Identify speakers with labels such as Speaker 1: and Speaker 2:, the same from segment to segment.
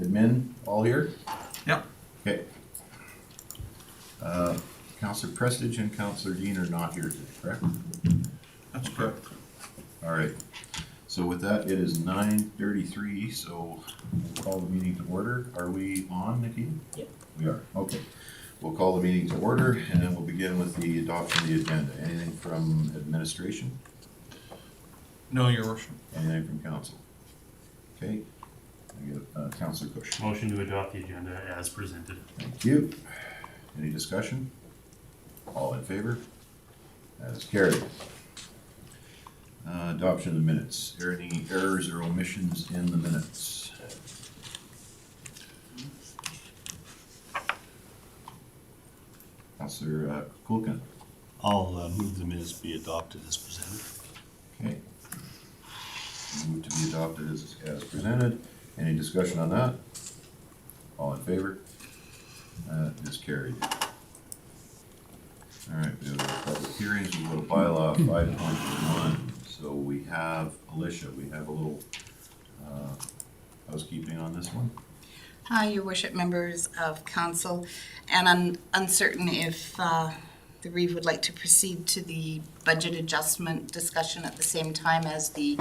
Speaker 1: Admin, all here?
Speaker 2: Yep.
Speaker 1: Okay. Councillor Prestige and Councillor Dean are not here today, correct?
Speaker 2: That's correct.
Speaker 1: All right. So with that, it is 9:33, so we'll call the meeting to order. Are we on, Nikki?
Speaker 3: Yep.
Speaker 1: We are, okay. We'll call the meeting to order, and then we'll begin with the adoption of the agenda. Anything from administration?
Speaker 2: No, Your Worship.
Speaker 1: Anything from council? Okay. I get Councillor Cush.
Speaker 3: Motion to adopt the agenda as presented.
Speaker 1: Thank you. Any discussion? All in favor? That is carried. Adoption of the minutes. Are there any errors or omissions in the minutes? Councillor Kulkin.
Speaker 4: I'll move the minutes be adopted as presented.
Speaker 1: Okay. Move to be adopted as presented. Any discussion on that? All in favor? That is carried. All right, we have public hearings. We go to bylaw 5.1. So we have, Alicia, we have a little housekeeping on this one.
Speaker 5: Hi, Your Worship, members of council, and I'm uncertain if the Reeve would like to proceed to the budget adjustment discussion at the same time as the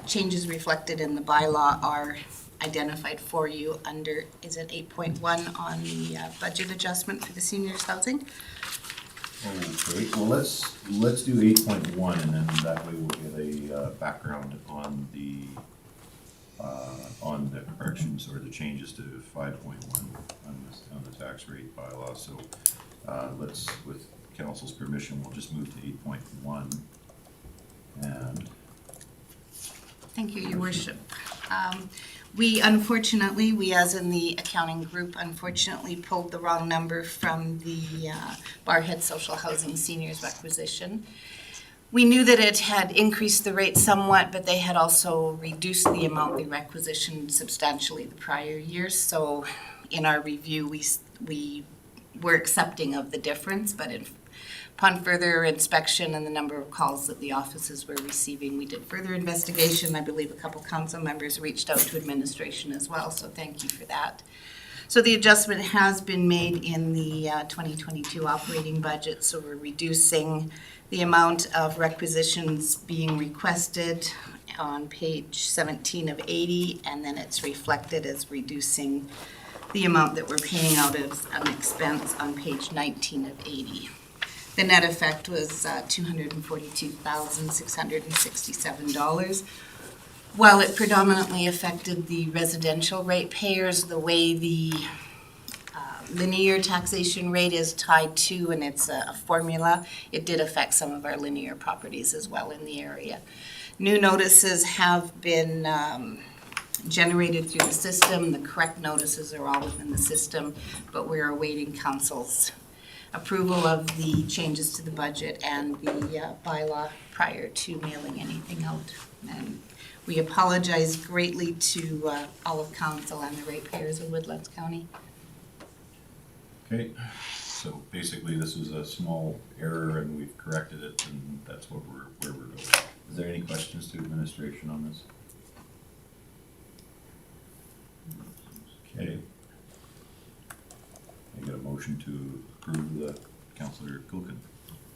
Speaker 5: changes reflected in the bylaw are identified for you under, is it 8.1 on the budget adjustment for the seniors housing?
Speaker 1: Okay, well, let's do 8.1, and then that way we'll get a background on the corrections or the changes to 5.1 on the tax rate bylaw. So let's, with council's permission, we'll just move to 8.1. And
Speaker 5: Thank you, Your Worship. We as in the accounting group, unfortunately pulled the wrong number from the Barhead Social Housing Seniors Requisition. We knew that it had increased the rate somewhat, but they had also reduced the amount we requisitioned substantially the prior year. So in our review, we were accepting of the difference, but upon further inspection and the number of calls that the offices were receiving, we did further investigation. I believe a couple council members reached out to administration as well, so thank you for that. So the adjustment has been made in the 2022 operating budget, so we're reducing the amount of requisitions being requested on page 17 of 80, and then it's reflected as reducing the amount that we're paying out as an expense on page 19 of 80. The net effect was $242,667. While it predominantly affected the residential ratepayers, the way the linear taxation rate is tied to, and it's a formula, it did affect some of our linear properties as well in the area. New notices have been generated through the system. The correct notices are all within the system, but we're awaiting council's approval of the changes to the budget and the bylaw prior to mailing anything out. And we apologize greatly to all of council and the ratepayers of Woodlands County.
Speaker 1: okay, so basically this is a small error and we've corrected it, and that's what where we're going. Is there any questions to administration on this? Okay. I get a motion to approve the Councillor Kulkin.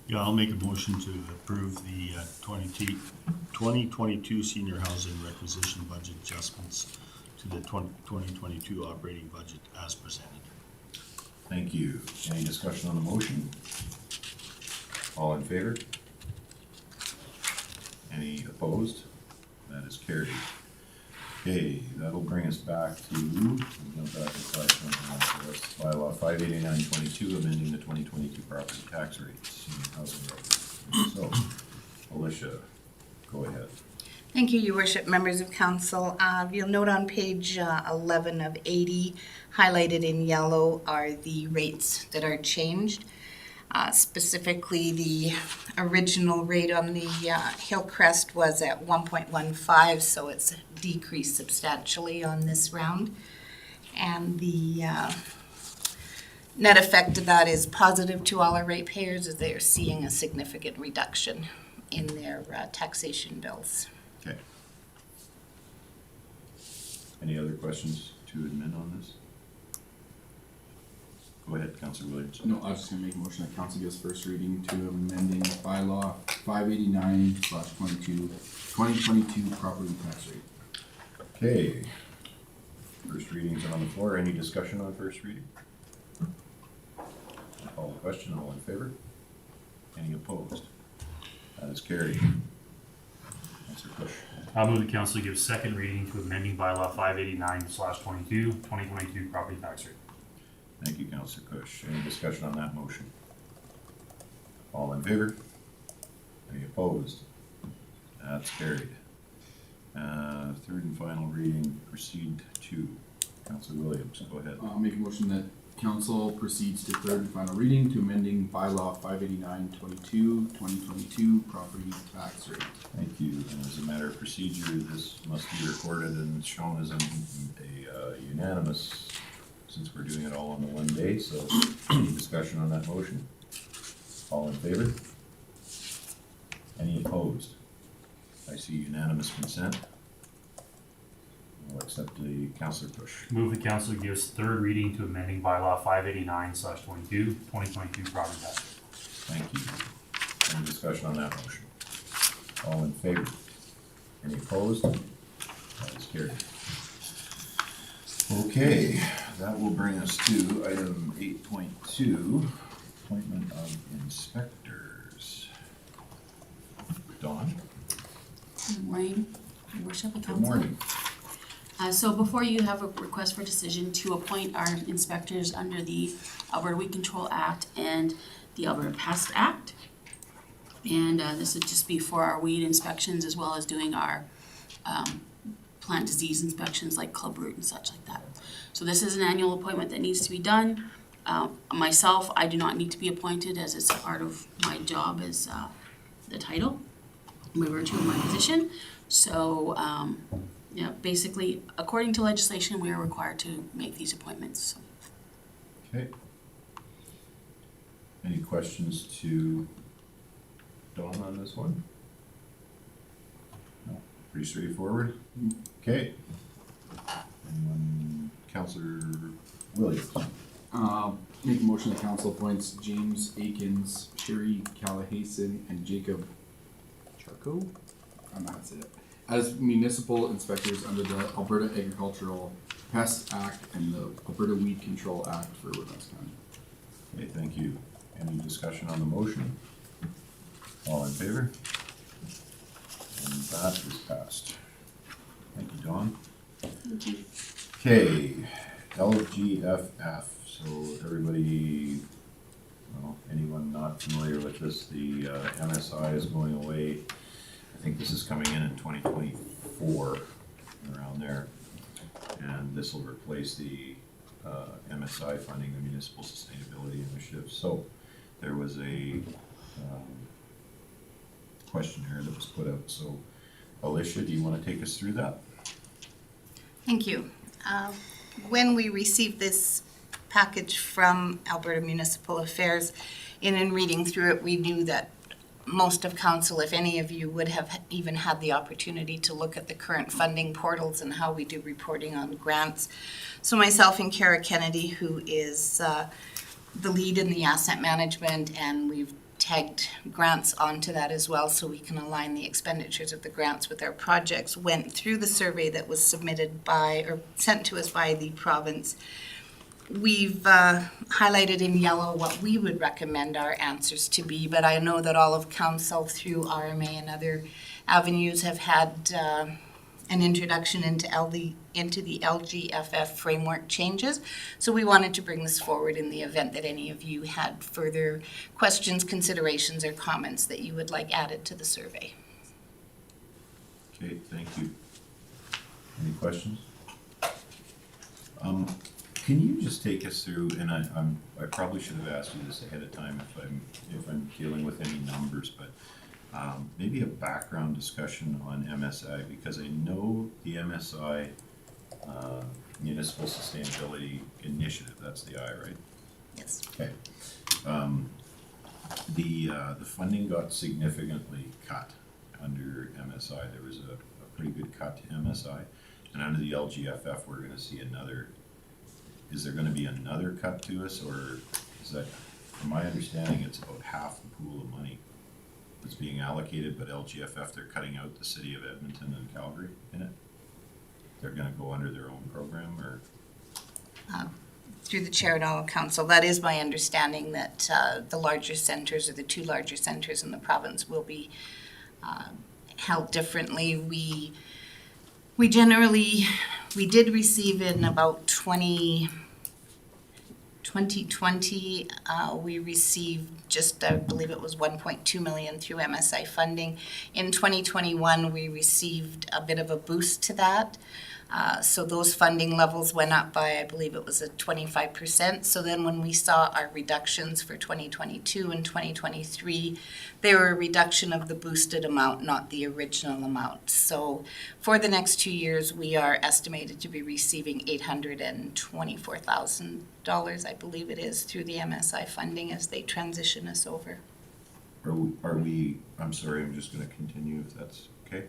Speaker 4: Yeah, I'll make a motion to approve the 2022 senior housing requisition budget adjustments to the 2022 operating budget as presented.
Speaker 1: Thank you. Any discussion on the motion? All in favor? Any opposed? That is carried. Okay, that'll bring us back to, bylaw 589.22, amending the 2022 property tax rates in housing revenues. So, Alicia, go ahead.
Speaker 5: Thank you, Your Worship, members of council. You'll note on page 11 of 80, highlighted in yellow are the rates that are changed. Specifically, the original rate on the Hillcrest was at 1.15, so it's decreased substantially on this round. And the net effect of that is positive to all our ratepayers, as they are seeing a significant reduction in their taxation bills.
Speaker 1: Okay. Any other questions to amend on this? Go ahead, Councillor Williams.
Speaker 6: No, I was just gonna make a motion that council gives first reading to amending bylaw 589/22, 2022 property tax rate.
Speaker 1: Okay. First readings are on the floor. Any discussion on first reading? Call the question. All in favor? Any opposed? That is carried. Councillor Bush.
Speaker 3: I'll move the council to give second reading to amending bylaw 589/22, 2022 property tax rate.
Speaker 1: Thank you, Councillor Cush. Any discussion on that motion? All in favor? Any opposed? That's carried. Third and final reading, proceed to Councillor Williams. Go ahead.
Speaker 6: I'll make a motion that council proceeds to third and final reading to amending bylaw 589/22, 2022 property tax rate.
Speaker 1: Thank you. And as a matter of procedure, this must be recorded and shown as a unanimous, since we're doing it all on the one day. So any discussion on that motion? All in favor? Any opposed? I see unanimous consent. I'll accept the Councillor Bush.
Speaker 3: Move the council gives third reading to amending bylaw 589/22, 2022 property tax rate.
Speaker 1: Thank you. Any discussion on that motion? All in favor? Any opposed? That is carried. Okay, that will bring us to item 8.2, appointment of inspectors. Dawn,
Speaker 7: Good morning, Your Worship and
Speaker 1: good
Speaker 7: Council.
Speaker 1: morning.
Speaker 7: So before you have a request for decision to appoint our inspectors under the Alberta Weed Control Act and the Alberta Pest Act. And this would just be for our weed inspections as well as doing our plant disease inspections like club root and such like that. So this is an annual appointment that needs to be done. Myself, I do not need to be appointed as it's part of my job as the title by virtue of my position. So, yeah, basically, according to legislation, we are required to make these appointments. So.
Speaker 1: Okay. Any questions to Dawn on this one? No, pretty straightforward. Okay. Anyone, Councillor Williams?
Speaker 6: Make a motion that council appoints James Akins, Sherry Callahason, and Jacob Charco? I'm not gonna say that. As municipal inspectors under the Alberta Agricultural Pest Act and the Alberta Weed Control Act for Woodlands County.
Speaker 1: Okay, thank you. Any discussion on the motion? All in favor? And that is passed. Thank you, Dawn.
Speaker 7: Thank you.
Speaker 1: Okay, LGFF. So everybody, well, anyone not familiar with this, the MSI is going away. I think this is coming in 2024, around there. And this will replace the MSI funding, the Municipal Sustainability Initiative. So there was a questionnaire that was put out. So Alicia, do you want to take us through that?
Speaker 5: Thank you. When we received this package from Alberta Municipal Affairs, in reading through it, we knew that most of council, if any of you, would have even had the opportunity to look at the current funding portals and how we do reporting on grants. So myself and Kara Kennedy, who is the lead in the asset management, and we've tagged grants onto that as well so we can align the expenditures of the grants with our projects, went through the survey that was submitted by, or sent to us by the province. We've highlighted in yellow what we would recommend our answers to be, but I know that all of council through RMA and other avenues have had an introduction into the LGFF framework changes. So we wanted to bring this forward in the event that any of you had further questions, considerations, or comments that you would like added to the survey.
Speaker 1: Okay, thank you. Any questions? Can you just take us through, and I probably should have asked you this ahead of time if I'm dealing with any numbers, but maybe a background discussion on MSI, because I know the MSI Municipal Sustainability Initiative, that's the I, right?
Speaker 5: Yes.
Speaker 1: Okay. The funding got significantly cut under MSI. There was a pretty good cut to MSI. And under the LGFF, we're gonna see another, is there gonna be another cut to us, or is that, from my understanding, it's about half the pool of money that's being allocated, but LGFF, they're cutting out the city of Edmonton and Calgary in it? They're gonna go under their own program, or?
Speaker 5: Through the chair and all council, that is my understanding that the larger centers, or the two larger centers in the province, will be held differently. We generally, we did receive in about 2020, we received just, I believe it was 1.2 million through MSI funding. In 2021, we received a bit of a boost to that. So those funding levels went up by, I believe it was 25%. So then when we saw our reductions for 2022 and 2023, they were a reduction of the boosted amount, not the original amount. So for the next 2 years, we are estimated to be receiving $824,000, I believe it is, through the MSI funding as they transition us over.
Speaker 1: Are we, I'm sorry, I'm just gonna continue if that's okay.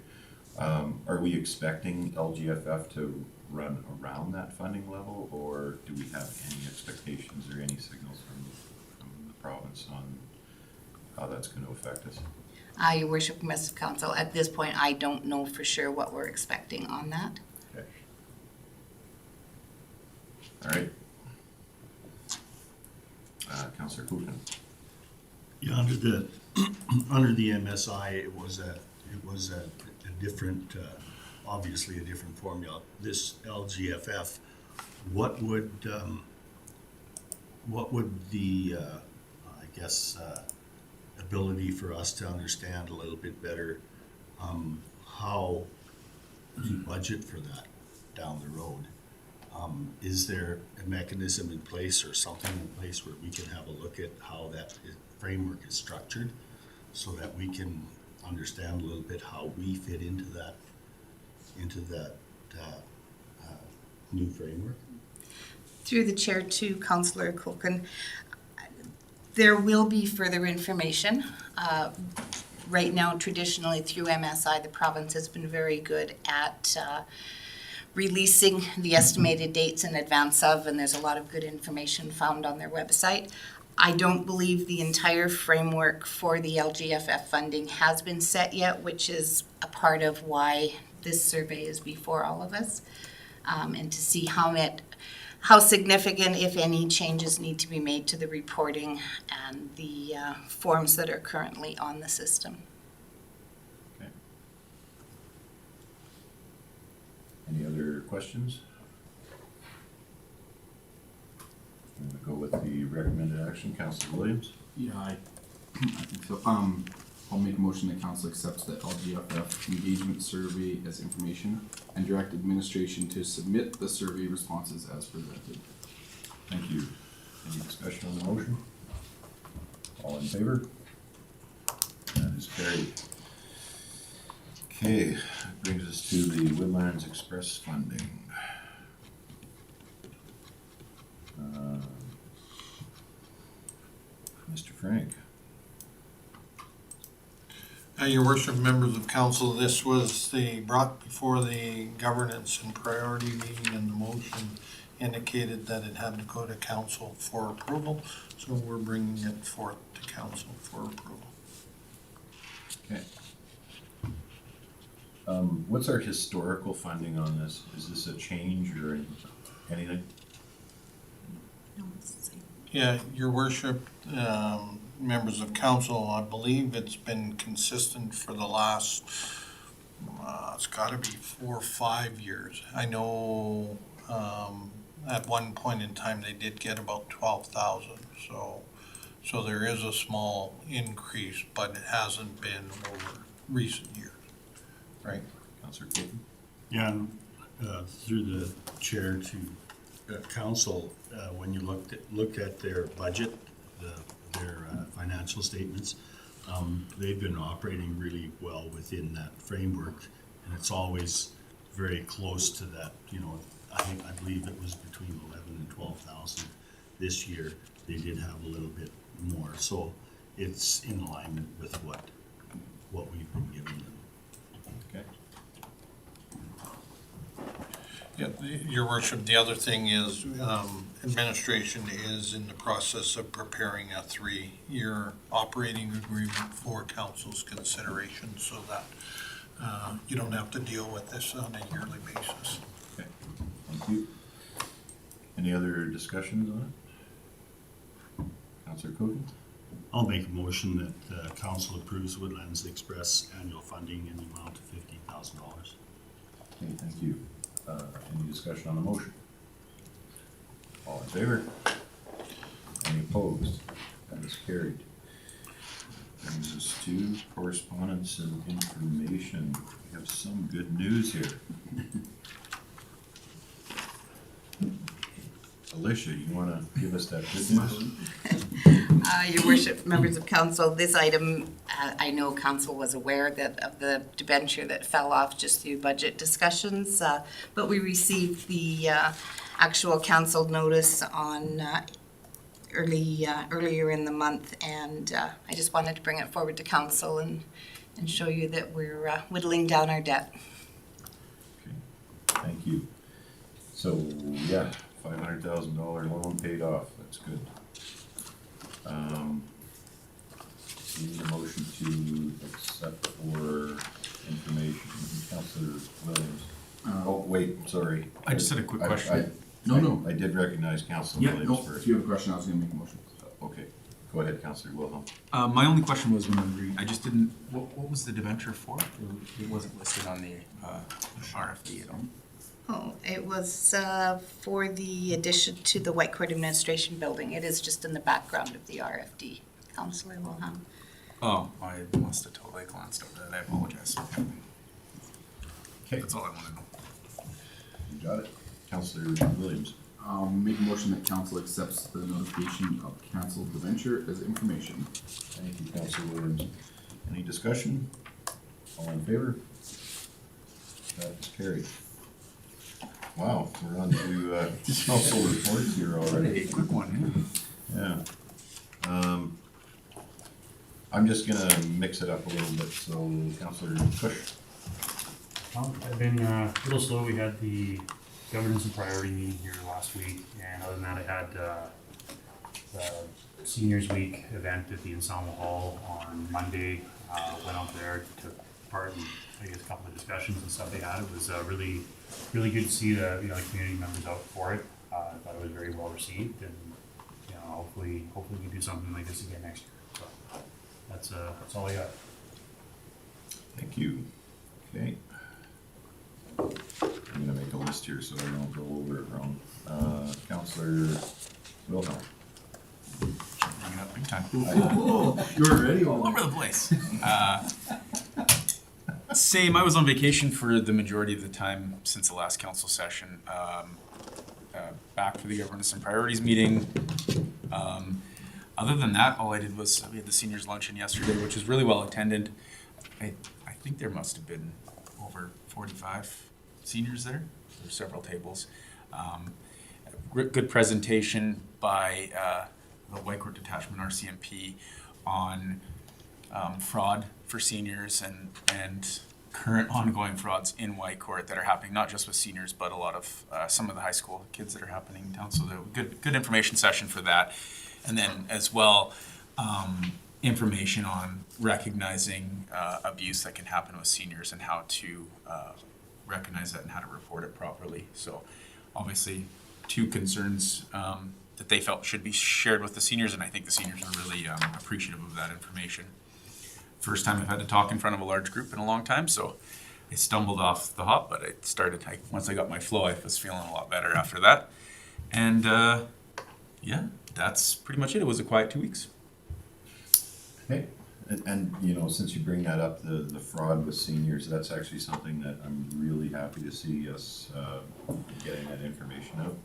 Speaker 1: Are we expecting LGFF to run around that funding level, or do we have any expectations or any signals from the province on how that's gonna affect us?
Speaker 5: Your worship, Mr. Council, at this point, I don't know for sure what we're expecting on that.
Speaker 1: Okay. All right. Councillor Kuchen.
Speaker 4: Yeah, under the, under the MSI, it was a different, obviously a different formula. This LGFF, what would the, I guess, ability for us to understand a little bit better, how to budget for that down the road? Is there a mechanism in place or something in place where we can have a look at how that framework is structured so that we can understand a little bit how we fit into that new framework?
Speaker 5: Through the chair to Councillor Kulkin, there will be further information. Right now, traditionally through MSI, the province has been very good at releasing the estimated dates in advance of, and there's a lot of good information found on their website. I don't believe the entire framework for the LGFF funding has been set yet, which is a part of why this survey is before all of us, and to see how significant, if any, changes need to be made to the reporting and the forms that are currently on the system.
Speaker 1: Okay. Any other questions? I'm gonna go with the recommended action. Councillor Williams?
Speaker 6: Yeah, I think so. I'll make a motion that council accepts the LGFF engagement survey as information and direct administration to submit the survey responses as presented.
Speaker 1: Thank you. Any discussion on the motion? All in favor? That is carried. Okay, that brings us to the Woodlands Express funding. Mr. Frank?
Speaker 2: Your worship, members of council, this was brought before the governance and priority meeting, and the motion indicated that it had to go to council for approval, so we're bringing it forth to council for approval.
Speaker 1: Okay. What's our historical funding on this? Is this a change or anything?
Speaker 2: Yeah, your worship, members of council, I believe it's been consistent for the last, it's gotta be 4 or 5 years. I know, at one point in time, they did get about 12,000, so there is a small increase, but it hasn't been over recent years.
Speaker 1: Right. Councillor Clayton?
Speaker 4: Yeah, and, through the chair to council, when you looked at their budget, their financial statements, they've been operating really well within that framework, and it's always very close to that. You know, I believe it was between 11 and 12,000 this year. They did have a little bit more, so it's in alignment with what we've been giving them.
Speaker 1: Okay.
Speaker 2: Yeah, your worship, the other thing is, administration is in the process of preparing a 3-year operating agreement for council's consideration so that you don't have to deal with this on a yearly basis.
Speaker 1: Okay, thank you. Any other discussions on it? Councillor Cogan?
Speaker 4: I'll make a motion that council approves Woodlands Express annual funding in the amount of $15,000.
Speaker 1: Okay, thank you. Any discussion on the motion? All in favor? Any opposed? That is carried. Brings us to correspondence and information. We have some good news here. Alicia, you want to give us that good news?
Speaker 5: Your worship, members of council, this item, I know council was aware of the debenture that fell off just through budget discussions, but we received the actual council notice on earlier in the month, and I just wanted to bring it forward to council and show you that we're whittling down our debt.
Speaker 1: Okay, thank you. So, yeah, $500,000 loan paid off, that's good. We need a motion to accept for information. Councillor Williams. Oh, wait, sorry.
Speaker 8: I just had a quick question.
Speaker 6: No.
Speaker 1: I did recognize Councillor
Speaker 8: Yeah,
Speaker 1: Williams
Speaker 6: No,
Speaker 1: first.
Speaker 6: if you have a question, I was gonna make a motion.
Speaker 1: Okay, go ahead, Councillor Wilhelm.
Speaker 8: My only question was when I'm reading, I just didn't, what was the debenture for? It wasn't listed on the RFP at all.
Speaker 5: Oh, it was for the addition to the Whitecourt Administration Building. It is just in the background of the RFD. Councillor Wilhelm.
Speaker 8: Oh, I must have totally glanced over that. I apologize.
Speaker 1: Okay,
Speaker 8: That's all I want to know.
Speaker 1: you got it. Councillor Williams.
Speaker 6: Make a motion that council accepts the notification of canceled debenture as information.
Speaker 1: Thank you, Councillor Williams. Any discussion? All in favor? That is carried. Wow, we're on to council reports here already.
Speaker 8: Quick one.
Speaker 1: Yeah. I'm just gonna mix it up a little bit, so Councillor Cush.
Speaker 3: I've been a little slow. We had the governance and priority meeting here last week, and other than that, I had the Seniors Week event at the Ensemble Hall on Monday. Went out there, took part in, I guess, a couple of discussions and stuff they had. It was really good to see the the community members out for it. I thought it was very well received, and hopefully we can do something like this again next year. So that's all I got.
Speaker 1: Thank you. Okay. I'm gonna make a list here so I don't go over it wrong. Councillor Wilhelm.
Speaker 8: Bring it up big time.
Speaker 6: You were ready?
Speaker 8: All over the place. Same. I was on vacation for the majority of the time since the last council session. Back for the governance and priorities meeting. Other than that, all I did was we had the seniors luncheon yesterday, which was really well attended. I think there must have been over 45 seniors there. There were several tables. Good presentation by the Whitecourt Detachment RCMP on fraud for seniors and current ongoing frauds in Whitecourt that are happening, not just with seniors, but a lot of some of the high school kids that are happening in town. So good information session for that. And then as well, information on recognizing abuse that can happen with seniors and how to recognize that and how to report it properly. So obviously 2 concerns that they felt should be shared with the seniors, and I think the seniors are really appreciative of that information. First time I've had to talk in front of a large group in a long time, so I stumbled off the hop, but once I got my flow, I was feeling a lot better after that. And yeah, that's pretty much it. It was a quiet 2 weeks.
Speaker 1: Okay. And since you bring that up, the fraud with seniors, that's actually something that I'm really happy to see us getting that information out.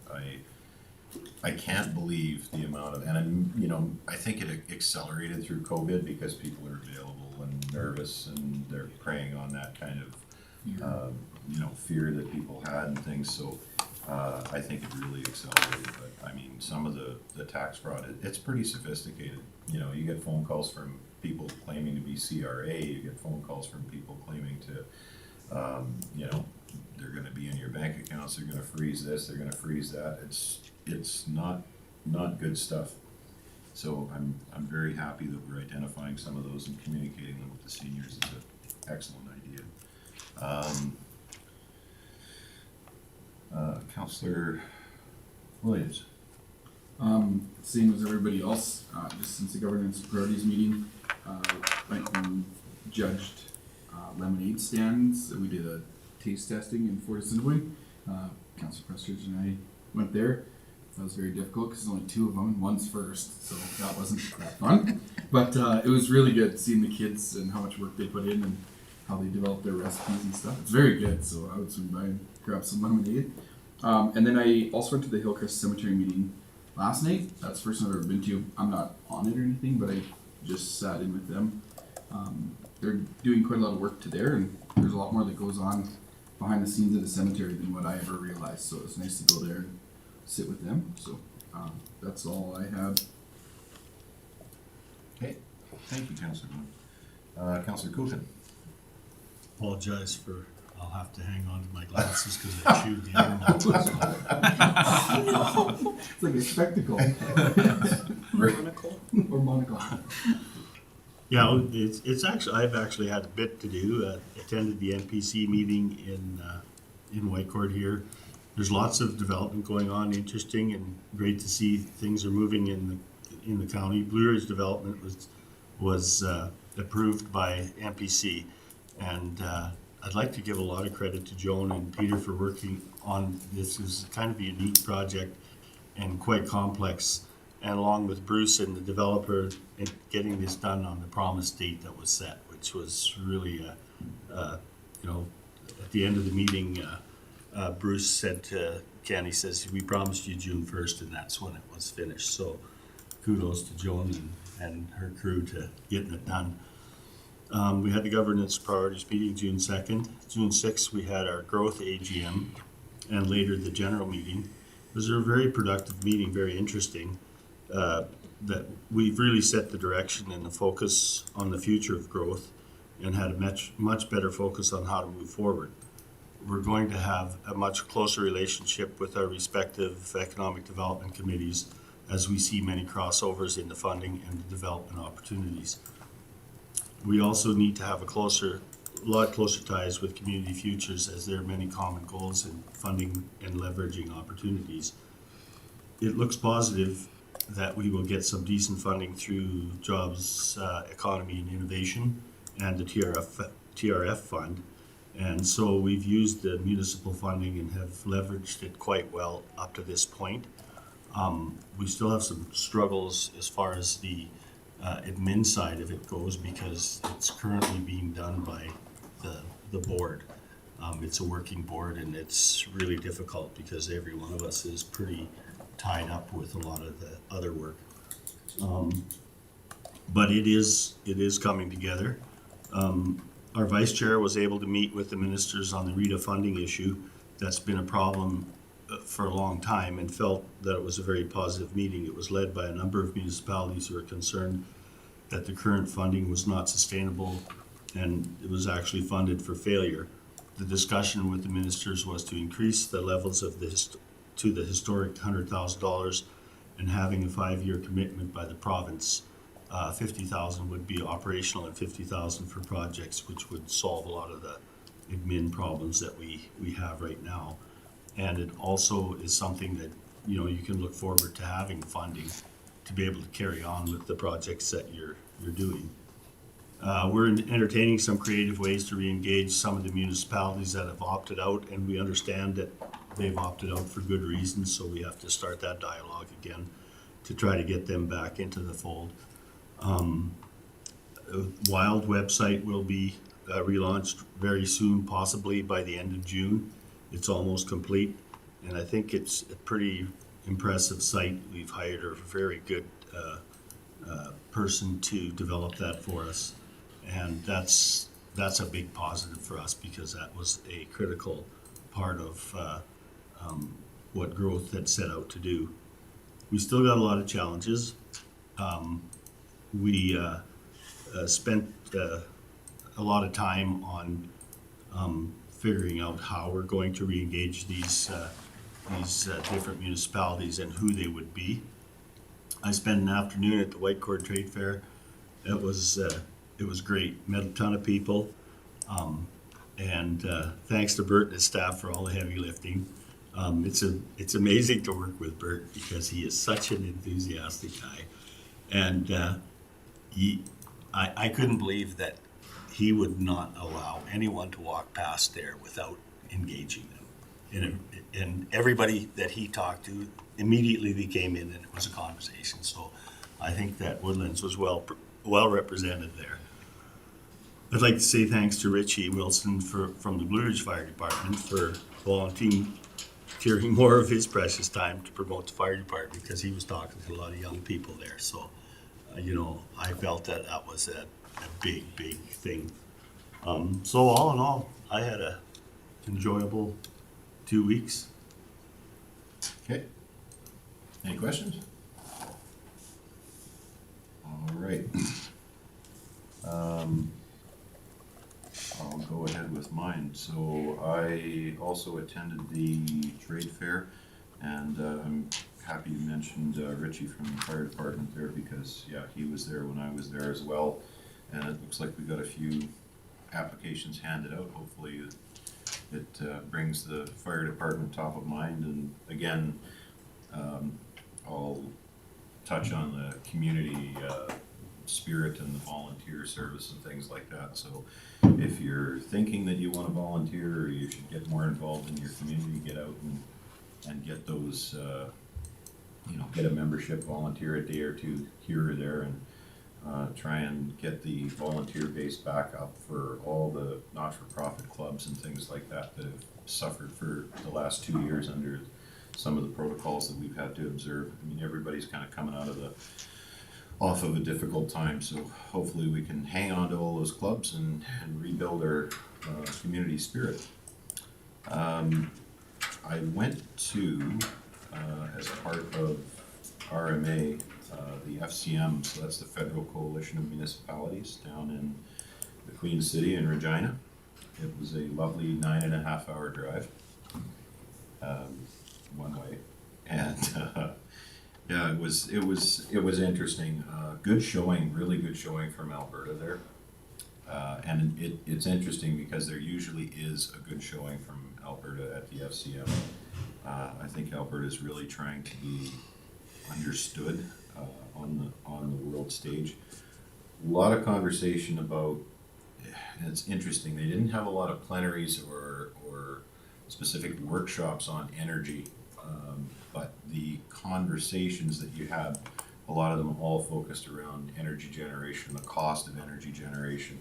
Speaker 1: I can't believe the amount of, and I think it accelerated through COVID because people are available and nervous and they're preying on that kind of, fear that people had and things. So I think it really accelerated. But I mean, some of the tax fraud, it's pretty sophisticated. You get phone calls from people claiming to be CRA. You get phone calls from people claiming to You know, they're gonna be in your bank accounts, they're gonna freeze this, they're gonna freeze that. It's not good stuff. So I'm very happy that we're identifying some of those and communicating them with the seniors is an excellent idea. Councillor Williams.
Speaker 6: Same as everybody else, just since the governance priorities meeting, went and judged lemonade stands. We did a taste testing in Fort Assiniboine. Councillor Prestridge and I went there. That was very difficult because there's only 2 of them and one's first, so that wasn't that fun. But it was really good seeing the kids and how much work they put in and how they develop their recipes and stuff. It's very good, so I would swing by and grab some lemonade. And then I also went to the Hillcrest Cemetery meeting last night. That's the first time I've ever been to. I'm not on it or anything, but I just sat in with them. They're doing quite a lot of work to there, and there's a lot more that goes on behind the scenes of the cemetery than what I ever realized. So it's nice to go there and sit with them. So that's all I have.
Speaker 1: Okay, thank you, Councillor. Councillor Coulton.
Speaker 4: Apologize for, I'll have to hang on to my glasses because I chewed the internet.
Speaker 6: It's like a spectacle. Or monocle.
Speaker 4: Yeah, it's actually, I've actually had a bit to do. Attended the NPC meeting in Whitecourt here. There's lots of development going on, interesting and great to see things are moving in the county. Blue Ridge development was approved by NPC, and I'd like to give a lot of credit to Joan and Peter for working on this. It's kind of a unique project and quite complex, and along with Bruce and the developer in getting this done on the promised date that was set, which was really, at the end of the meeting, Bruce said to Ken, he says, we promised you June 1st, and that's when it was finished. So kudos to Joan and her crew to getting it done. We had the governance priorities meeting June 2nd. June 6th, we had our growth AGM, and later the general meeting. It was a very productive meeting, very interesting. That we've really set the direction and the focus on the future of growth and had a much better focus on how to move forward. We're going to have a much closer relationship with our respective economic development committees as we see many crossovers in the funding and the development opportunities. We also need to have a lot closer ties with Community Futures as there are many common goals in funding and leveraging opportunities. It looks positive that we will get some decent funding through Jobs, Economy and Innovation and the TRF fund. And so we've used the municipal funding and have leveraged it quite well up to this point. We still have some struggles as far as the admin side of it goes because it's currently being done by the board. It's a working board and it's really difficult because every one of us is pretty tied up with a lot of the other work. But it is coming together. Our vice chair was able to meet with the ministers on the RETA funding issue. That's been a problem for a long time and felt that it was a very positive meeting. It was led by a number of municipalities who are concerned that the current funding was not sustainable and it was actually funded for failure. The discussion with the ministers was to increase the levels of to the historic $100,000 and having a 5-year commitment by the province. 50,000 would be operational and 50,000 for projects, which would solve a lot of the admin problems that we have right now. And it also is something that, you can look forward to having funding to be able to carry on with the projects that you're doing. We're entertaining some creative ways to re-engage some of the municipalities that have opted out, and we understand that they've opted out for good reasons, so we have to start that dialogue again to try to get them back into the fold. Wild website will be relaunched very soon, possibly by the end of June. It's almost complete, and I think it's a pretty impressive site. We've hired a very good person to develop that for us, and that's a big positive for us because that was a critical part of what growth had set out to do. We still got a lot of challenges. We spent a lot of time on figuring out how we're going to reengage these different municipalities and who they would be. I spent an afternoon at the Whitecourt Trade Fair. It was great. Met a ton of people, and thanks to Bert and his staff for all the heavy lifting. It's amazing to work with Bert because he is such an enthusiastic guy, and I couldn't believe that he would not allow anyone to walk past there without engaging them. And everybody that he talked to, immediately they came in and it was a conversation. So I think that Woodlands was well represented there. I'd like to say thanks to Richie Wilson from the Blue Ridge Fire Department for volunteering more of his precious time to promote the fire department because he was talking to a lot of young people there. So, I felt that was a big, big thing. So all in all, I had a enjoyable 2 weeks.
Speaker 1: Okay. Any questions? All right. I'll go ahead with mine. So I also attended the trade fair, and I'm happy you mentioned Richie from the fire department there because, yeah, he was there when I was there as well. And it looks like we got a few applications handed out. Hopefully it brings the fire department top of mind. And again, I'll touch on the community spirit and the volunteer service and things like that. So if you're thinking that you want to volunteer or you should get more involved in your community, get out and get those, get a membership, volunteer a day or two here or there, and try and get the volunteer base back up for all the not-for-profit clubs and things like that that have suffered for the last 2 years under some of the protocols that we've had to observe. I mean, everybody's kind of coming off of a difficult time, so hopefully we can hang on to all those clubs and rebuild our community spirit. I went to, as part of RMA, the FCM, so that's the Federal Coalition of Municipalities down in the Queen City in Regina. It was a lovely 9.5-hour drive, one way, and yeah, it was interesting. Good showing, really good showing from Alberta there, and it's interesting because there usually is a good showing from Alberta at the FCM. I think Alberta is really trying to be understood on the world stage. A lot of conversation about, and it's interesting, they didn't have a lot of plenaries or specific workshops on energy, but the conversations that you had, a lot of them all focused around energy generation, the cost of energy generation,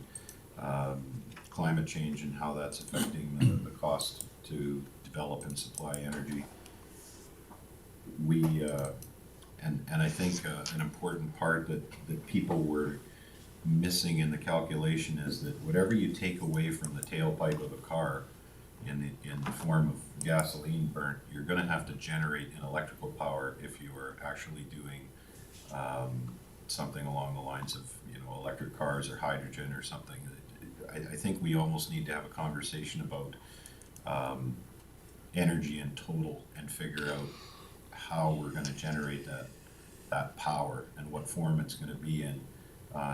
Speaker 1: climate change and how that's affecting the cost to develop and supply energy. And I think an important part that people were missing in the calculation is that whatever you take away from the tailpipe of a car in the form of gasoline burnt, you're going to have to generate an electrical power if you are actually doing something along the lines of electric cars or hydrogen or something. I think we almost need to have a conversation about energy in total and figure out how we're going to generate that power and what form it's going to be in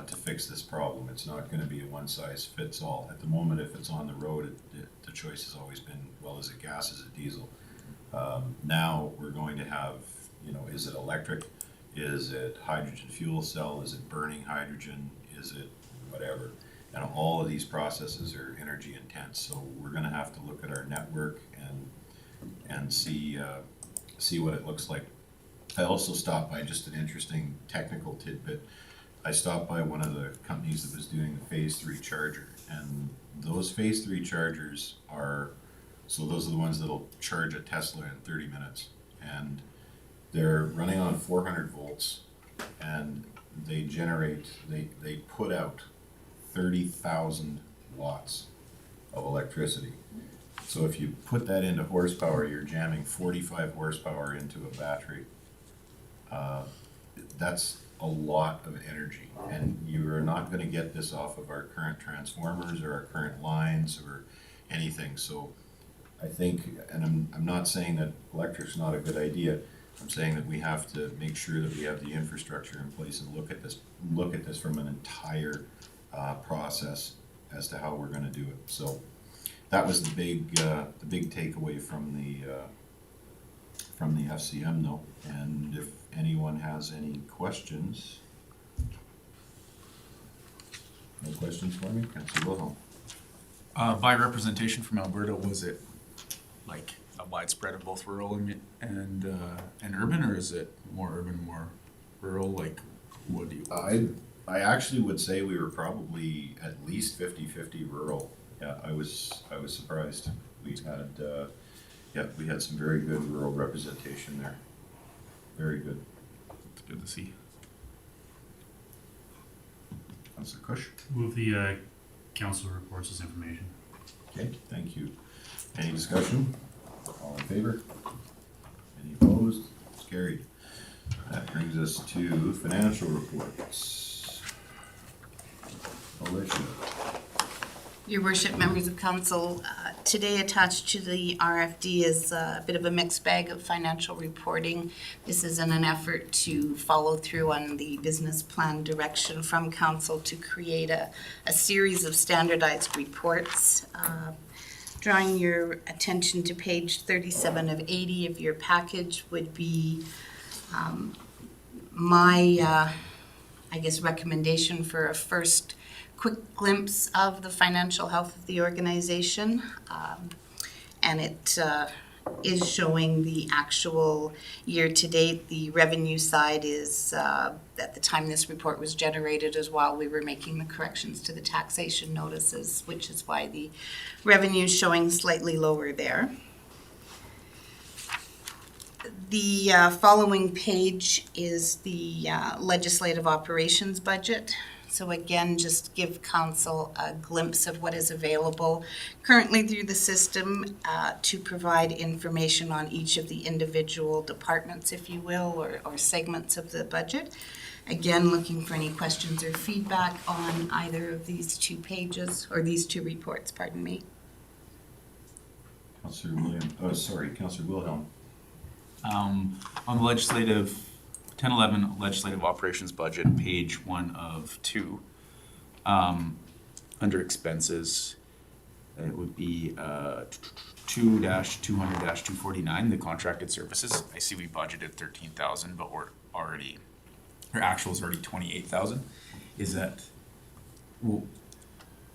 Speaker 1: to fix this problem. It's not going to be a one-size-fits-all. At the moment, if it's on the road, the choice has always been, well, is it gas, is it diesel? Now we're going to have, is it electric? Is it hydrogen fuel cell? Is it burning hydrogen? Is it whatever? And all of these processes are energy intense. So we're going to have to look at our network and see what it looks like. I also stopped by, just an interesting technical tidbit, I stopped by one of the companies that was doing the Phase 3 charger, and those Phase 3 chargers those are the ones that'll charge a Tesla in 30 minutes, and they're running on 400 volts, and they put out 30,000 watts of electricity. So if you put that into horsepower, you're jamming 45 horsepower into a battery. That's a lot of energy, and you are not going to get this off of our current transformers or our current lines or anything, so I think, and I'm not saying that electric's not a good idea, I'm saying that we have to make sure that we have the infrastructure in place and look at this from an entire process as to how we're gonna do it. So that was the big takeaway from the FCM though. And if anyone has any questions. No questions for me? Councilor Wilhelm?
Speaker 8: By representation from Alberta, was it like a widespread of both rural and urban, or is it more urban, more rural? Like, what do you?
Speaker 1: I actually would say we were probably at least 50-50 rural. Yeah, I was surprised. We had some very good rural representation there. Very good.
Speaker 8: It's good to see.
Speaker 1: Councilor Kush?
Speaker 3: Move the council reports as information.
Speaker 1: Okay, thank you. Any discussion? All in favor? Any opposed? It's carried. That brings us to financial reports. Alicia?
Speaker 5: Your worship, members of council, today attached to the RFD is a bit of a mixed bag of financial reporting. This is in an effort to follow through on the business plan direction from council to create a series of standardized reports. Drawing your attention to page 37 of 80 of your package would be my, I guess, recommendation for a first quick glimpse of the financial health of the organization. And it is showing the actual year-to-date. The revenue side is, at the time this report was generated as well, we were making the corrections to the taxation notices, which is why the revenue is showing slightly lower there. The following page is the legislative operations budget. So again, just give council a glimpse of what is available currently through the system to provide information on each of the individual departments, if you will, or segments of the budget. Again, looking for any questions or feedback on either of these two pages, or these two reports, pardon me.
Speaker 1: Councilor Wilhelm.
Speaker 8: On the legislative 1011 legislative operations budget, page 1 of 2, under expenses, it would be 2-200-249, the contracted services. I see we budgeted 13,000, but our actual is already 28,000. Is that, well,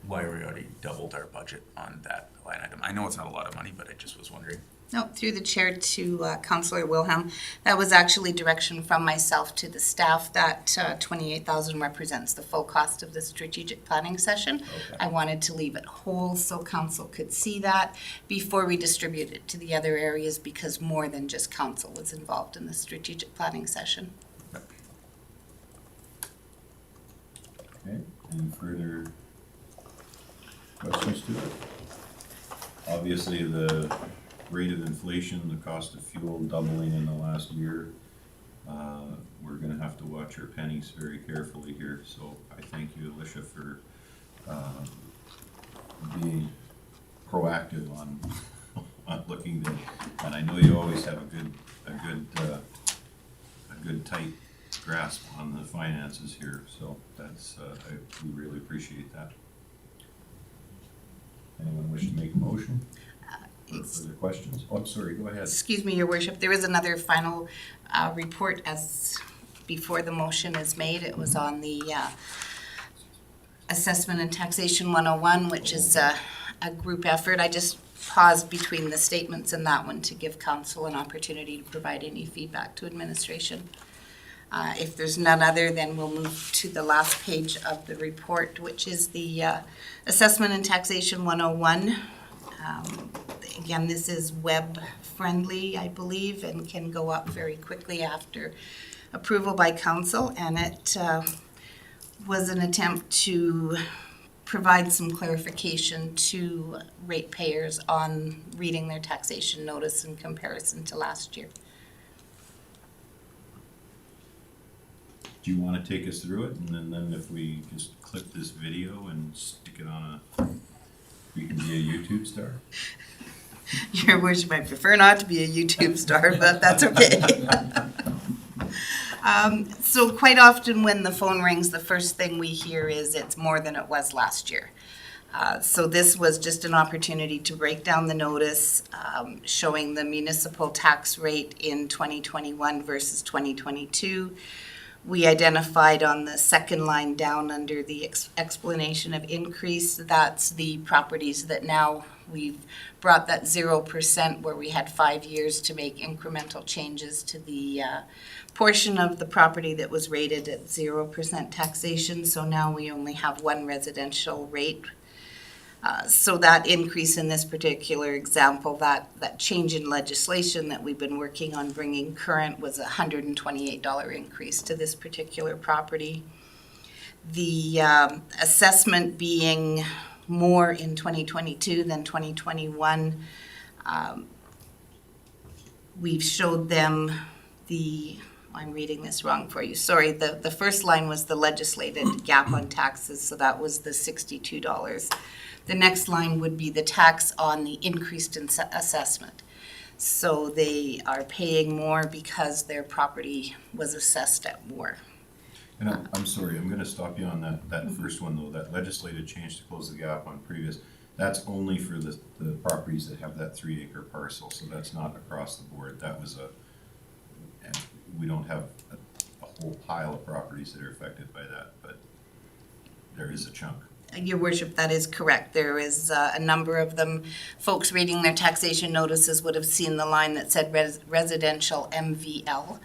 Speaker 8: why are we already doubled our budget on that line item? I know it's not a lot of money, but I just was wondering.
Speaker 5: No, through the chair to Councillor Wilhelm. That was actually direction from myself to the staff that 28,000 represents the full cost of the strategic planning session.
Speaker 1: Okay.
Speaker 5: I wanted to leave it whole so council could see that before we distribute it to the other areas, because more than just council was involved in the strategic planning session.
Speaker 1: Okay, any further questions to it? Obviously, the rate of inflation, the cost of fuel doubling in the last year, we're gonna have to watch our pennies very carefully here. So I thank you, Alicia, for being proactive on looking there. And I know you always have a good tight grasp on the finances here. So that's we really appreciate that. Anyone wish to make a motion? Or further questions? Oh, I'm sorry, go ahead.
Speaker 5: Excuse me, Your Worship, there is another final report as before the motion is made. It was on the Assessment and Taxation 101, which is a group effort. I just paused between the statements and that one to give council an opportunity to provide any feedback to administration. If there's none other, then we'll move to the last page of the report, which is the Assessment and Taxation 101. Again, this is web-friendly, I believe, and can go up very quickly after approval by council. And it was an attempt to provide some clarification to ratepayers on reading their taxation notice in comparison to last year.
Speaker 1: Do you want to take us through it, and then if we just clip this video and stick it on You can be a YouTube star.
Speaker 5: Your worship, I prefer not to be a YouTube star, but that's okay. So quite often when the phone rings, the first thing we hear is it's more than it was last year. So this was just an opportunity to break down the notice, showing the municipal tax rate in 2021 versus 2022. We identified on the second line down under the explanation of increase, that's the properties that now we've brought that 0% where we had 5 years to make incremental changes to the portion of the property that was rated at 0% taxation. So now we only have one residential rate. So that increase in this particular example, that change in legislation that we've been working on bringing current was a $128 increase to this particular property. The assessment being more in 2022 than 2021, we've showed them I'm reading this wrong for you, sorry, the first line was the legislated gap on taxes, so that was the $62. The next line would be the tax on the increased assessment. So they are paying more because their property was assessed at more.
Speaker 1: And I'm sorry, I'm gonna stop you on that first one though, that legislated change to close the gap on previous. That's only for the properties that have that 3-acre parcel, so that's not across the board. That was and we don't have a whole pile of properties that are affected by that, but there is a chunk.
Speaker 5: Your worship, that is correct. There is a number of them. Folks reading their taxation notices would have seen the line that said residential MVL.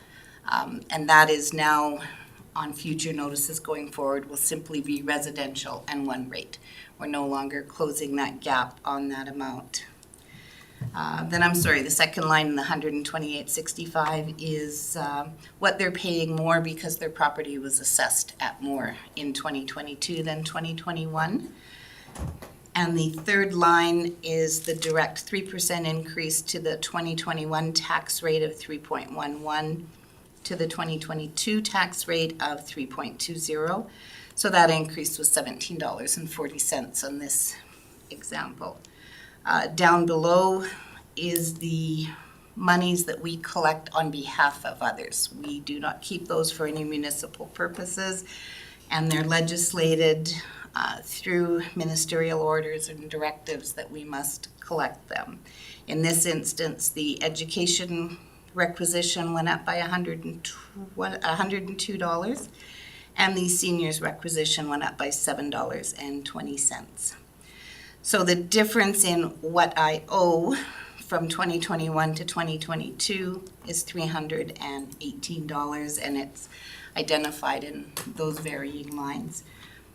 Speaker 5: And that is now on future notices going forward will simply be residential and one rate. We're no longer closing that gap on that amount. Then I'm sorry, the second line in the 128.65 is what they're paying more because their property was assessed at more in 2022 than 2021. And the third line is the direct 3% increase to the 2021 tax rate of 3.11 to the 2022 tax rate of 3.20. So that increase was $17.40 on this example. Down below is the monies that we collect on behalf of others. We do not keep those for any municipal purposes, and they're legislated through ministerial orders and directives that we must collect them. In this instance, the education requisition went up by $102, and the seniors requisition went up by $7.20. So the difference in what I owe from 2021 to 2022 is $318, and it's identified in those varying lines.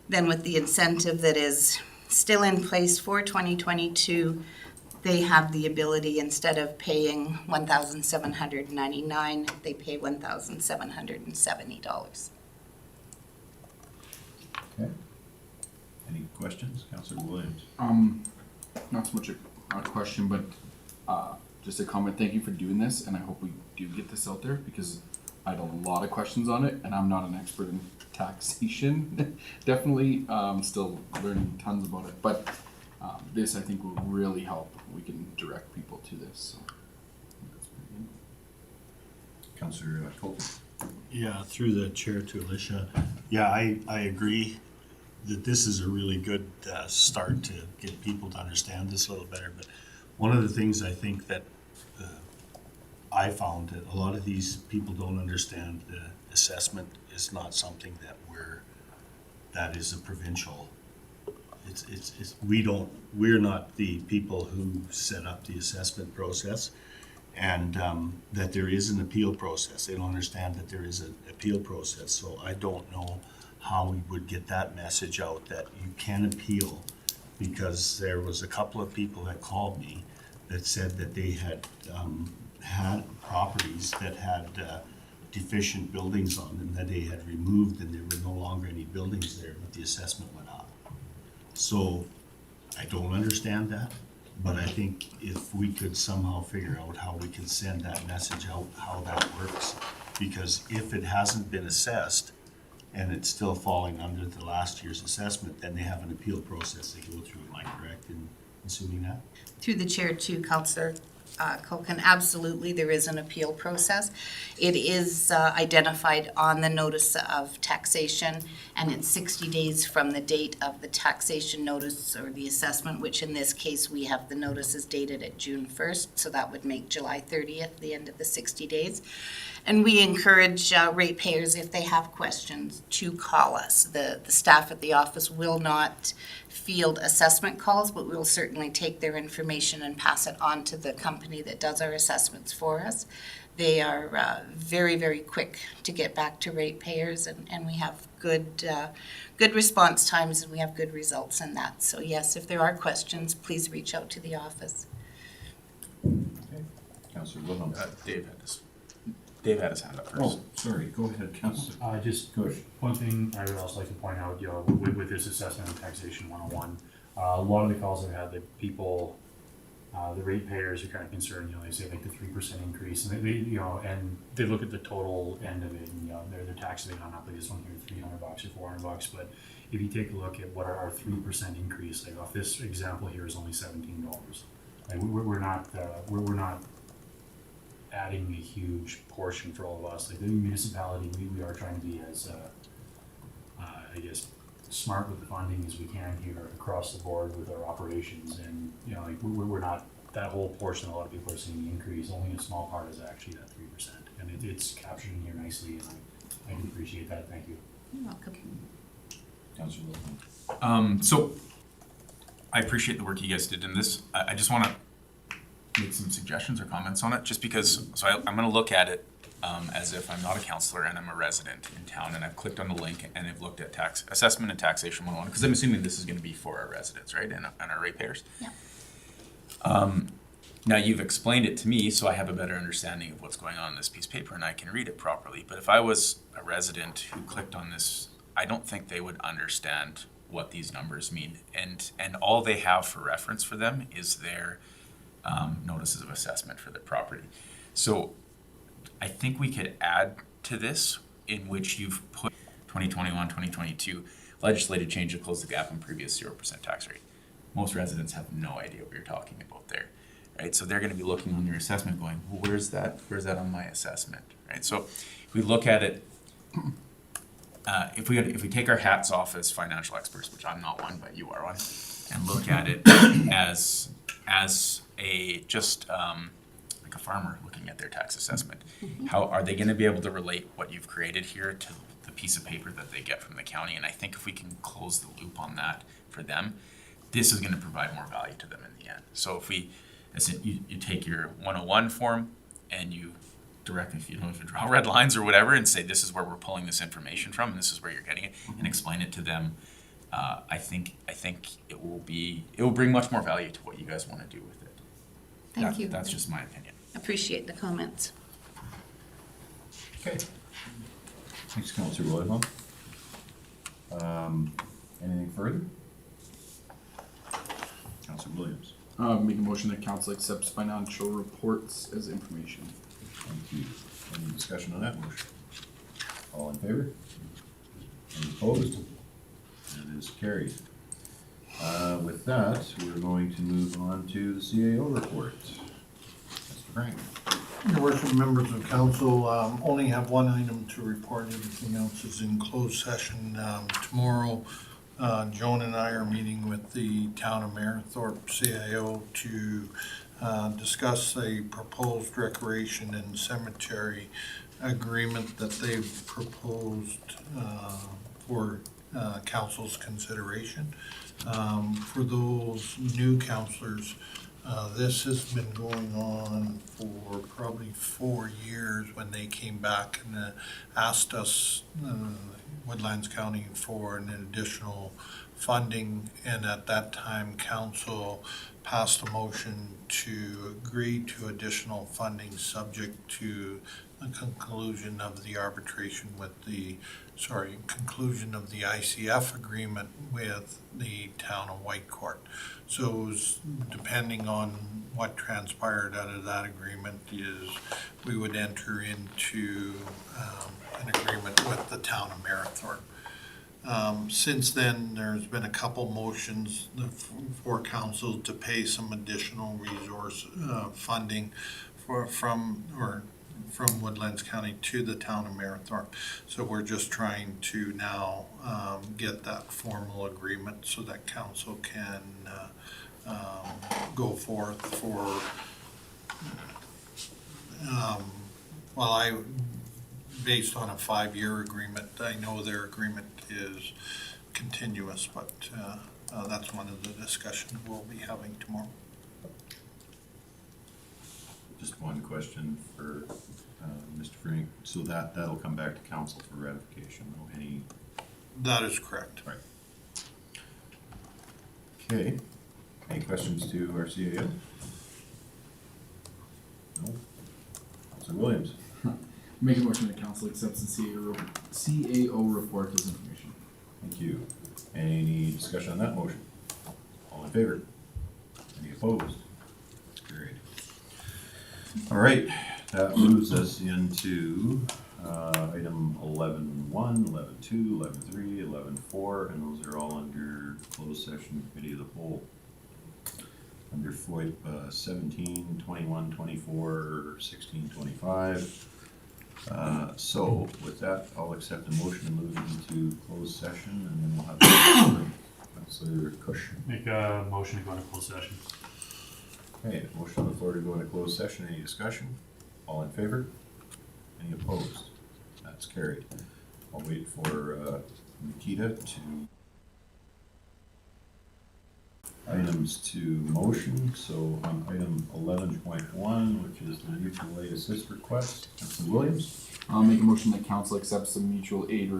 Speaker 5: Then with the incentive that is still in place for 2022, they have the ability, instead of paying $1,799, they pay $1,770.
Speaker 1: Okay. Any questions? Councillor Williams?
Speaker 6: Not so much a question, but just a comment. Thank you for doing this, and I hope we do get this out there because I had a lot of questions on it, and I'm not an expert in taxation. Definitely still learning tons about it, but this I think will really help. We can direct people to this. So that's pretty good.
Speaker 1: Councillor Colton?
Speaker 4: Yeah, through the chair to Alicia. Yeah, I agree that this is a really good start to get people to understand this a little better. But one of the things I think that I found that a lot of these people don't understand, the assessment is not something that is a provincial. We're not the people who set up the assessment process, and that there is an appeal process. They don't understand that there is an appeal process. So I don't know how we would get that message out that you can appeal, because there was a couple of people that called me that said that they had had properties that had deficient buildings on them that they had removed, and there were no longer any buildings there, but the assessment went up. So I don't understand that, but I think if we could somehow figure out how we can send that message out, how that works, because if it hasn't been assessed and it's still falling under the last year's assessment, then they have an appeal process they go through. Am I correct assuming that?
Speaker 5: Through the chair to Councillor Culkin, absolutely, there is an appeal process. It is identified on the notice of taxation, and it's 60 days from the date of the taxation notice or the assessment, which in this case, we have the notices dated at June 1st, so that would make July 30th, the end of the 60 days. And we encourage ratepayers, if they have questions, to call us. The staff at the office will not field assessment calls, but we'll certainly take their information and pass it on to the company that does our assessments for us. They are very, very quick to get back to ratepayers, and we have good response times, and we have good results in that. So yes, if there are questions, please reach out to the office.
Speaker 1: Okay. Councillor Wilhelm.
Speaker 8: Dave had his hand up first.
Speaker 1: Oh, sorry, go ahead, Councillor.
Speaker 3: Just
Speaker 1: Go ahead.
Speaker 3: one thing I would also like to point out, with this assessment and taxation 101, a lot of the calls I've had, the people, the ratepayers are kind of concerned, they say like the 3% increase, and they and they look at the total end of it, and their taxes have gone up, like this one here, $300 or $400, but if you take a look at what our 3% increase, like off this example here is only $17. Like we're not adding a huge portion for all of us. Like the municipality, we are trying to be as, I guess, smart with the funding as we can here across the board with our operations. And, like we're not, that whole portion, a lot of people are seeing the increase, only a small part is actually that 3%. And it's captured in here nicely, and I can appreciate that. Thank you.
Speaker 5: You're welcome.
Speaker 1: Councillor Wilhelm.
Speaker 8: So I appreciate the work you guys did in this. I just want to make some suggestions or comments on it, just because, I'm going to look at it as if I'm not a councillor and I'm a resident in town, and I've clicked on the link and I've looked at tax assessment and taxation 101, because I'm assuming this is going to be for our residents, right, and our ratepayers.
Speaker 5: Yeah.
Speaker 8: Now you've explained it to me, so I have a better understanding of what's going on in this piece of paper and I can read it properly. But if I was a resident who clicked on this, I don't think they would understand what these numbers mean, and all they have for reference for them is their notices of assessment for their property. So I think we could add to this in which you've put 2021, 2022 legislative change to close the gap on previous 0% tax rate. Most residents have no idea what you're talking about there, right? So they're going to be looking on their assessment going, well, where's that on my assessment, right? So if we look at it, if we take our hats off as financial experts, which I'm not one, but you are one, and look at it as a just like a farmer looking at their tax assessment. How are they going to be able to relate what you've created here to the piece of paper that they get from the county? And I think if we can close the loop on that for them, this is going to provide more value to them in the end. So if you take your 101 form and you directly, if you draw red lines or whatever and say this is where we're pulling this information from and this is where you're getting it, and explain it to them, I think it will bring much more value to what you guys want to do with it.
Speaker 5: Thank you.
Speaker 8: That's just my opinion.
Speaker 5: Appreciate the comments.
Speaker 1: Okay. Thanks, Councillor Wilhelm. Anything further? Councillor Williams.
Speaker 6: Make a motion that council accepts financial reports as information.
Speaker 1: Thank you. Any discussion on that motion? All in favor? Any opposed? It is carried. With that, we're going to move on to the CAO report. Mr. Frank.
Speaker 2: Your worship, members of council, only have one item to report. Everything else is in closed session. Tomorrow, Joan and I are meeting with the town of Mayerthorpe CAO to discuss a proposed recreation and cemetery agreement that they've proposed for council's consideration. For those new councilors, this has been going on for probably 4 years when they came back and asked us, Woodlands County, for an additional funding. And at that time, council passed a motion to agree to additional funding subject to the conclusion of the conclusion of the ICF agreement with the town of Whitecourt. So it was, depending on what transpired out of that agreement, is we would enter into an agreement with the town of Mayerthorpe. Since then, there's been a couple motions for council to pay some additional resource funding from Woodlands County to the town of Marathon. So we're just trying to now get that formal agreement so that council can go forth for, based on a 5-year agreement. I know their agreement is continuous, but that's one of the discussions we'll be having tomorrow.
Speaker 1: Just one question for Mr. Frank. So that'll come back to council for ratification, though, any?
Speaker 2: That is correct.
Speaker 1: Right. Okay. Any questions to our CAO? No? Councilor Williams?
Speaker 6: Make a motion that council accepts the CAO report as information.
Speaker 1: Thank you. Any discussion on that motion? All in favor? Any opposed? Carried. All right, that moves us into item 11.1, 11.2, 11.3, 11.4, and those are all under closed session committee of the whole. Under FOIP 17, 21, 24, 16, 25. So with that, I'll accept a motion to move into closed session, and then we'll have Councilor Kush.
Speaker 3: Make a motion to go into closed session.
Speaker 1: Okay, motion on the floor to go into closed session. Any discussion? All in favor? Any opposed? That's carried. I'll wait for Nikita to items to motion. So on item 11.1, which is the mutual aid assist request, Councilor Williams.
Speaker 6: I'll make a motion that council accepts the mutual aid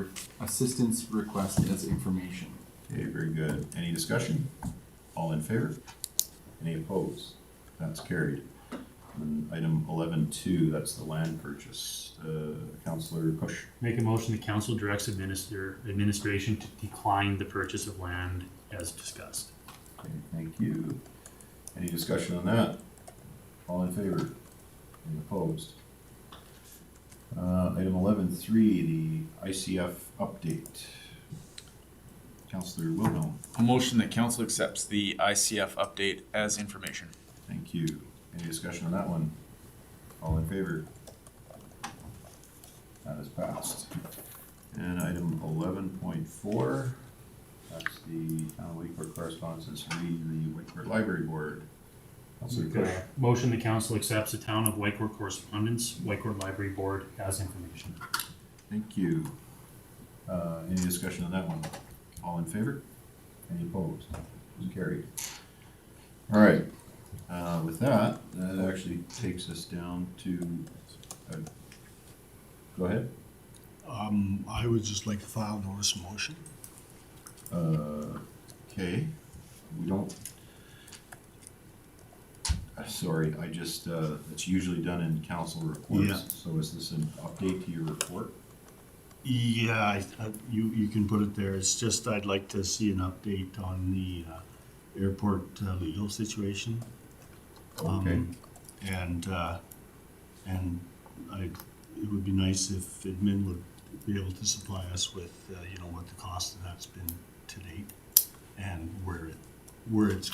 Speaker 6: assistance request as information.
Speaker 1: Okay, very good. Any discussion? All in favor? Any opposed? That's carried. And item 11.2, that's the land purchase. Councilor Kush.
Speaker 3: Make a motion the council directs administration to decline the purchase of land as discussed.
Speaker 1: Okay, thank you. Any discussion on that? All in favor? Any opposed? Item 11.3, the ICF update. Councilor Wilhelm.
Speaker 8: A motion that council accepts the ICF update as information.
Speaker 1: Thank you. Any discussion on that one? All in favor? That is passed. And item 11.4, that's the town of Whitecourt correspondence, read the Whitecourt Library Board. Councilor
Speaker 3: Make
Speaker 1: Kush.
Speaker 3: a motion the council accepts the town of Whitecourt correspondence, Whitecourt Library Board as information.
Speaker 1: Thank you. Any discussion on that one? All in favor? Any opposed? It's carried. All right. With that, that actually takes us down to, go ahead.
Speaker 4: I would just like to file notice of motion.
Speaker 1: Okay, we don't, sorry, I just, it's usually done in council reports.
Speaker 4: Yeah.
Speaker 1: So is this an update to your report?
Speaker 4: Yeah, you can put it there. It's just I'd like to see an update on the airport legal situation.
Speaker 1: Okay.
Speaker 4: And it would be nice if admin would be able to supply us with, what the cost of that's been to date and where it's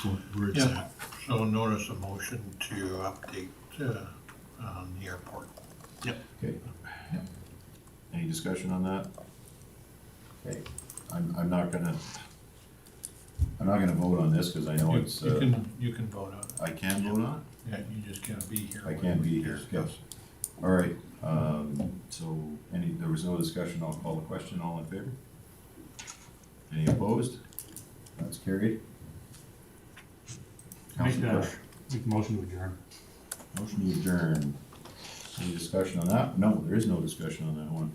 Speaker 2: Yeah.
Speaker 4: at.
Speaker 2: So notice a motion to update on the airport.
Speaker 4: Yep.
Speaker 1: Okay. Any discussion on that? Okay, I'm not gonna vote on this because I know it's,
Speaker 2: You can vote on it.
Speaker 1: I can vote on
Speaker 2: Yeah, you just can't be here.
Speaker 1: I
Speaker 2: when
Speaker 1: can't
Speaker 2: we
Speaker 1: be here,
Speaker 2: discuss.
Speaker 1: yes. All right, so there was no discussion, I'll call the question, all in favor? Any opposed? That's carried. Councilor Bush,
Speaker 3: Make a motion to adjourn.
Speaker 1: motion to adjourn. Any discussion on that? No, there is no discussion on that one.